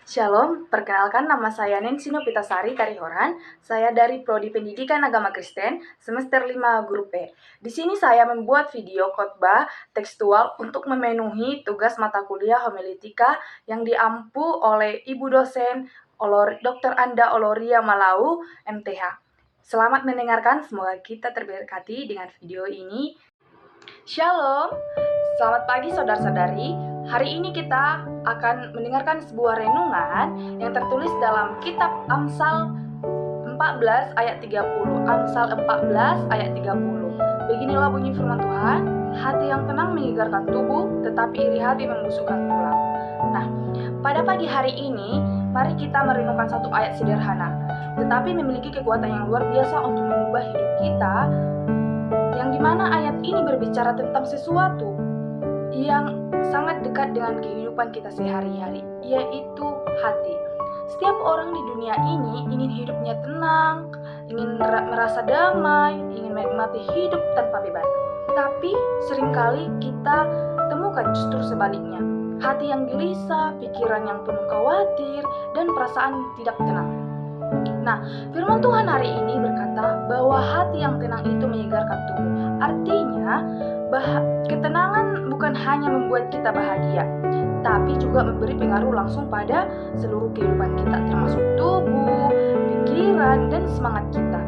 Shalom, perkenalkan nama saya Nensi Nopitasari Karihoran. Saya dari Prodi Pendidikan Agama Kristen, semester 5 Guru P. Di sini saya membuat video khotbah tekstual untuk memenuhi tugas mata kuliah homiletika yang diampu oleh Ibu dosen Dr. Anda Oloria Malau, MTH. Selamat mendengarkan, semoga kita terberkati dengan video ini. Shalom, selamat pagi saudara-saudari. Hari ini kita akan mendengarkan sebuah renungan yang tertulis dalam kitab Amsal 14 ayat 30. Amsal 14 ayat 30. Beginilah bunyi firman Tuhan, hati yang tenang menyegarkan tubuh, tetapi iri hati membusukkan tulang. Nah, pada pagi hari ini, mari kita merenungkan satu ayat sederhana, tetapi memiliki kekuatan yang luar biasa untuk mengubah hidup kita, yang dimana ayat ini berbicara tentang sesuatu yang sangat dekat dengan kehidupan kita sehari-hari, yaitu hati. Setiap orang di dunia ini ingin hidupnya tenang, ingin merasa damai, ingin menikmati hidup tanpa beban. Tapi seringkali kita temukan justru sebaliknya. Hati yang gelisah, pikiran yang penuh khawatir, dan perasaan tidak tenang. Nah, firman Tuhan hari ini berkata bahwa hati yang tenang itu menyegarkan tubuh. Artinya, ketenangan bukan hanya membuat kita bahagia, tapi juga memberi pengaruh langsung pada seluruh kehidupan kita, termasuk tubuh, pikiran, dan semangat kita.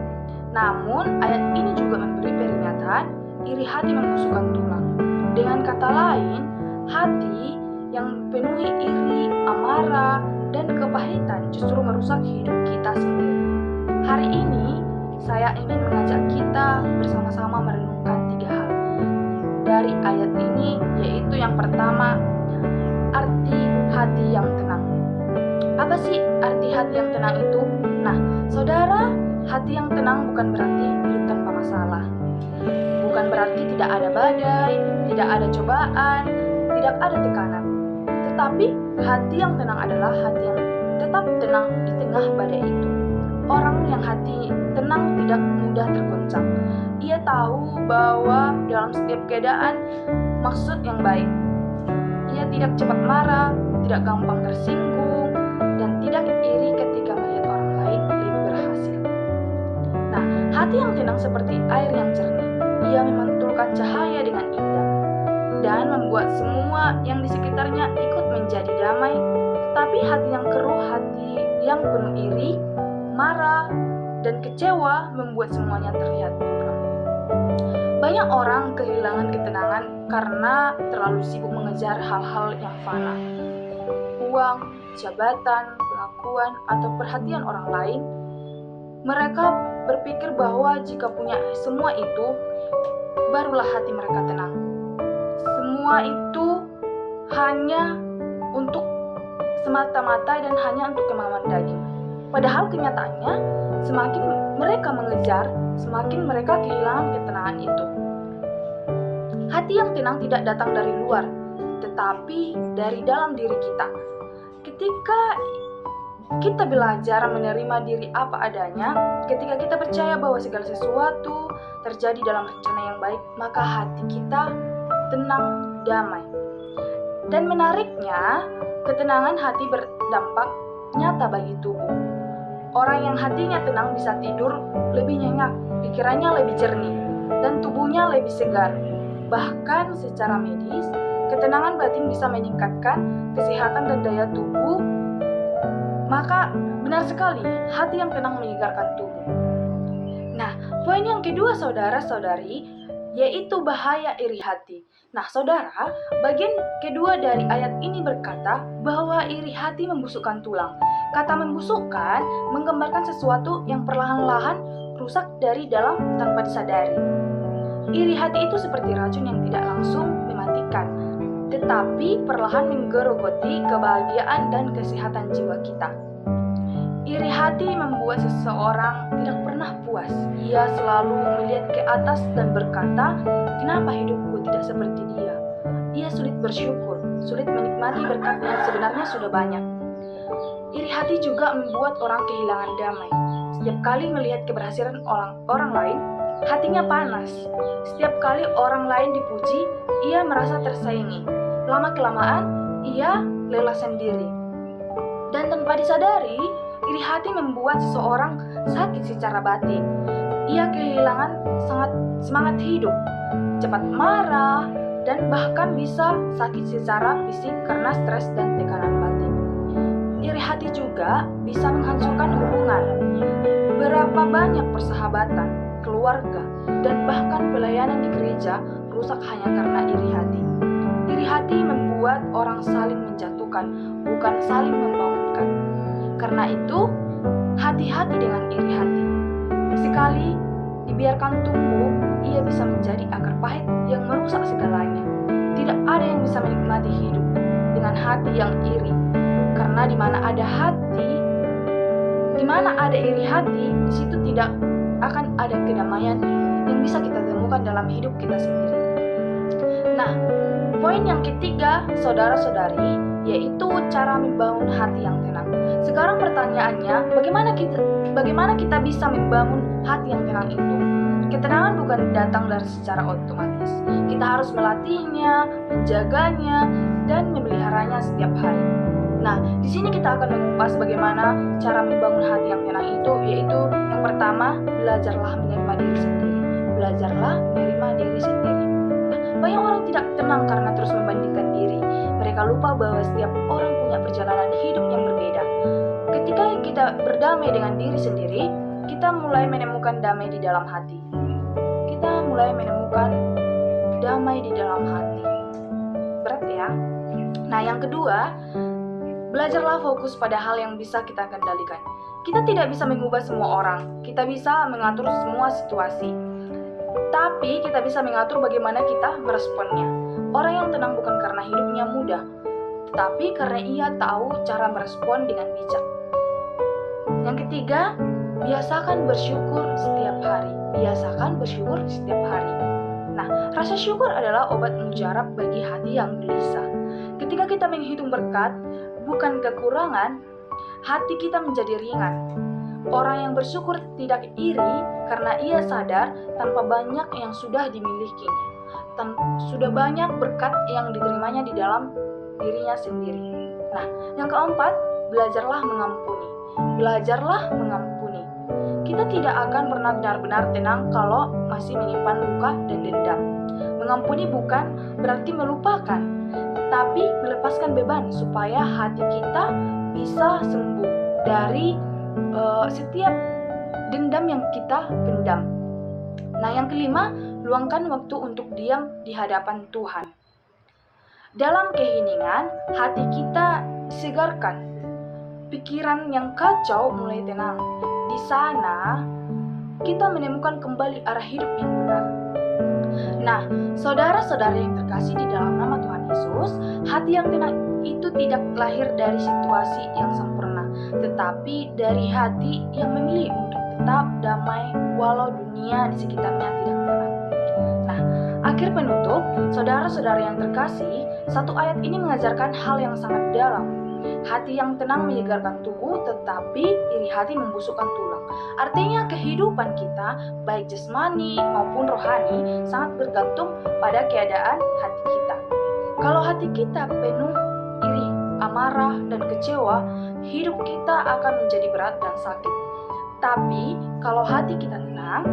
Namun, ayat ini juga memberi pernyataan, iri hati membusukkan tulang. Dengan kata lain, hati yang penuhi iri, amarah, dan kepahitan justru merusak hidup kita sendiri. Hari ini, saya ingin mengajak kita bersama-sama merenungkan 3 hal dari ayat ini, yaitu yang pertama, arti hati yang tenang. Apa sih arti hati yang tenang itu? Nah, saudara, hati yang tenang bukan berarti hidup tanpa masalah. Bukan berarti tidak ada badai, tidak ada cobaan, tidak ada tekanan. Tetapi hati yang tenang adalah hati yang tetap tenang di tengah badai itu. Orang yang hati tenang tidak mudah tergoncang. Ia tahu bahwa dalam setiap keadaan maksud yang baik. Ia tidak cepat marah, tidak gampang tersinggung, dan tidak iri ketika melihat orang lain lebih berhasil. Nah, hati yang tenang seperti air yang jernih. Ia memantulkan cahaya dengan indah dan membuat semua yang di sekitarnya ikut menjadi damai. Tetapi hati yang keruh, hati yang penuh iri, marah, dan kecewa membuat semuanya terlihat buram. Banyak orang kehilangan ketenangan karena terlalu sibuk mengejar hal-hal yang fana. Uang, jabatan, pengakuan, atau perhatian orang lain. Mereka berpikir bahwa jika punya semua itu, barulah hati mereka tenang. Semua itu hanya untuk semata-mata dan hanya untuk kemauan daging. Padahal kenyataannya, semakin mereka mengejar, semakin mereka kehilangan ketenangan itu. Hati yang tenang tidak datang dari luar, tetapi dari dalam diri kita. Ketika kita belajar menerima diri apa adanya, ketika kita percaya bahwa segala sesuatu terjadi dalam rencana yang baik, maka hati kita tenang, damai. Dan menariknya, ketenangan hati berdampak nyata bagi tubuh. Orang yang hatinya tenang bisa tidur lebih nyenyak, pikirannya lebih jernih, dan tubuhnya lebih segar. Bahkan secara medis, ketenangan batin bisa meningkatkan kesehatan dan daya tubuh. Maka benar sekali, hati yang tenang menyegarkan tubuh. Nah, poin yang kedua saudara-saudari, yaitu bahaya iri hati. Nah, saudara, bagian kedua dari ayat ini berkata bahwa iri hati membusukkan tulang. Kata membusukkan menggambarkan sesuatu yang perlahan-lahan rusak dari dalam tanpa disadari. Iri hati itu seperti racun yang tidak langsung mematikan, tetapi perlahan menggerogoti kebahagiaan dan kesehatan jiwa kita. Iri hati membuat seseorang tidak pernah puas. Ia selalu melihat ke atas dan berkata, "Kenapa hidupku tidak seperti dia?" Ia sulit bersyukur, sulit menikmati berkat yang sebenarnya sudah banyak. Iri hati juga membuat orang kehilangan damai. Setiap kali melihat keberhasilan orang lain, hatinya panas. Setiap kali orang lain dipuji, ia merasa tersaingi. Lama-kelamaan, ia lelah sendiri. Dan disadari, iri hati membuat seseorang sakit secara batin. Ia kehilangan semangat hidup, cepat marah, dan bahkan bisa sakit secara fisik karena stres dan tekanan batin. Iri hati juga bisa menghancurkan hubungan. Berapa banyak persahabatan, keluarga, dan bahkan pelayanan di gereja rusak hanya karena iri hati. Iri hati membuat orang saling menjatuhkan, bukan saling membangunkan. Karena itu, hati-hati dengan iri hati. Sekali dibiarkan tumbuh, ia bisa menjadi akar pahit yang merusak segalanya. Tidak ada yang bisa menikmati hidup dengan hati yang iri. Karena di mana ada iri hati, di situ tidak akan ada kedamaian yang bisa kita temukan dalam hidup kita sendiri. Nah, poin yang ketiga, saudara-saudari, yaitu cara membangun hati yang tenang. Sekarang pertanyaannya, bagaimana kita bisa membangun hati yang tenang itu? Ketenangan bukan datang dari secara otomatis. Kita harus melatihnya, menjaganya, dan memeliharanya setiap hari. Nah, di sini kita akan mengupas bagaimana cara membangun hati yang tenang itu, yaitu yang pertama, belajarlah menerima diri sendiri. Belajarlah menerima diri sendiri. Nah, banyak orang tidak tenang karena terus membandingkan diri. Mereka lupa bahwa setiap orang punya perjalanan hidup yang berbeda. Ketika kita berdamai dengan diri sendiri, kita mulai menemukan damai di dalam hati. Kita mulai menemukan damai di dalam hati. Berat ya? Nah, yang kedua, belajarlah fokus pada hal yang bisa kita kendalikan. Kita tidak bisa mengubah semua orang. Kita bisa mengatur semua situasi. Tapi kita bisa mengatur bagaimana kita meresponnya. Orang yang tenang bukan karena hidupnya mudah, tetapi karena ia tahu cara merespon dengan bijak. Yang ketiga, biasakan bersyukur setiap hari. Biasakan bersyukur setiap hari. Nah, rasa syukur adalah obat mujarab bagi hati yang gelisah. Ketika kita menghitung berkat, bukan kekurangan, hati kita menjadi ringan. Orang yang bersyukur tidak iri karena ia sadar tanpa banyak yang sudah dimilikinya. Sudah banyak berkat yang diterimanya di dalam dirinya sendiri. Nah, yang keempat, belajarlah mengampuni. Belajarlah mengampuni. Kita tidak akan pernah benar-benar tenang kalau masih menyimpan luka dan dendam. Mengampuni bukan berarti melupakan, tapi melepaskan beban supaya hati kita bisa sembuh dari setiap dendam yang kita pendam. Nah, yang kelima, luangkan waktu untuk diam di hadapan Tuhan. Dalam keheningan, hati kita disegarkan. Pikiran yang kacau mulai tenang. Di sana, kita menemukan kembali arah hidup yang benar. Nah, saudara-saudara yang terkasih di dalam nama Tuhan Yesus, hati yang tenang itu tidak lahir dari situasi yang sempurna, tetapi dari hati yang memilih untuk tetap damai walau dunia di sekitarnya tidak tenang. Nah, akhir penutup, saudara-saudara yang terkasih, satu ayat ini mengajarkan hal yang sangat dalam. Hati yang tenang menyegarkan tubuh, tetapi iri hati membusukkan tulang. Artinya kehidupan kita, baik jasmani maupun rohani, sangat bergantung pada keadaan hati kita. Kalau hati kita penuh iri, amarah, dan kecewa, hidup kita akan menjadi berat dan sakit. Tapi kalau hati kita tenang,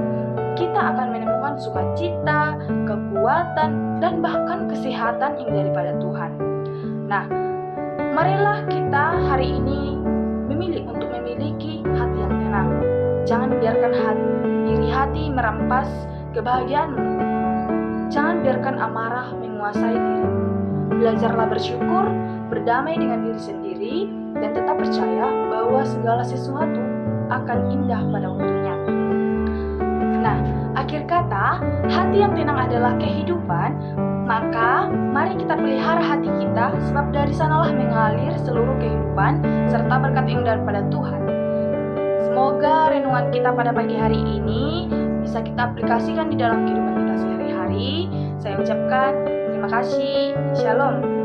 kita akan menemukan sukacita, kekuatan, dan bahkan kesehatan yang daripada Tuhan. Nah, marilah kita hari ini memilih untuk memiliki hati yang tenang. Jangan biarkan iri hati merampas kebahagiaanmu. Jangan biarkan amarah menguasai dirimu. Belajarlah bersyukur, berdamai dengan diri sendiri, dan tetap percaya bahwa segala sesuatu akan indah pada waktunya. Nah, akhir kata, hati yang tenang adalah kehidupan. Maka, mari kita pelihara hati kita, sebab dari sanalah mengalir seluruh kehidupan, serta berkat yang daripada Tuhan. Semoga renungan kita pada pagi hari ini bisa kita aplikasikan di dalam kehidupan kita sehari-hari. Saya ucapkan terima kasih. Shalom.